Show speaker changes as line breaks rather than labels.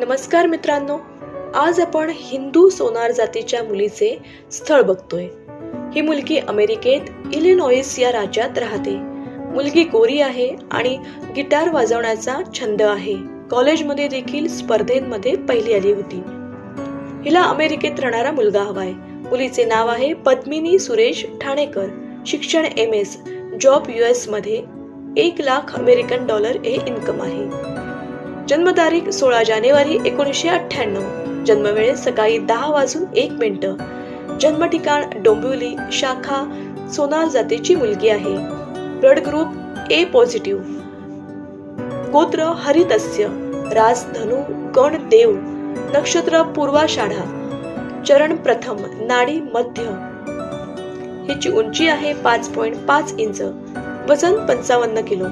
नमस्कार मित्रांनो, आज आपण हिंदू सोनार जातीच्या मुलीचे स्थळ बघतोय. ही मुलगी अमेरिकेत इलिनॉइस या राज्यात राहते. मुलगी गोरी आहे आणि गिटार वाजवण्याचा छंद आहे. कॉलेजमध्ये देखील स्पर्धेमध्ये पहिली आली होती. हिला अमेरिकेत राहणारा मुलगा हवाय. मुलीचे नाव आहे पद्मिनी सुरेश ठाणेकर. शिक्षण MS, जॉब US मध्ये. 1,00,000 अमेरिकन डॉलर हे इन्कम आहे. जन्मतारीख 16 जानेवारी 1998. जन्मवेळ सकाळी 10:01. जन्म ठिकाण डोंबिवली. शाखा सोनार जातीची मुलगी आहे. Blood group A positive. गोत्र हरितस्य. रास धनु. गण देव. नक्षत्र पूर्वाषाढा. चरण प्रथम. नाडी मध्य. हिची उंची आहे 5.5 इंच. वजन 55 किलो.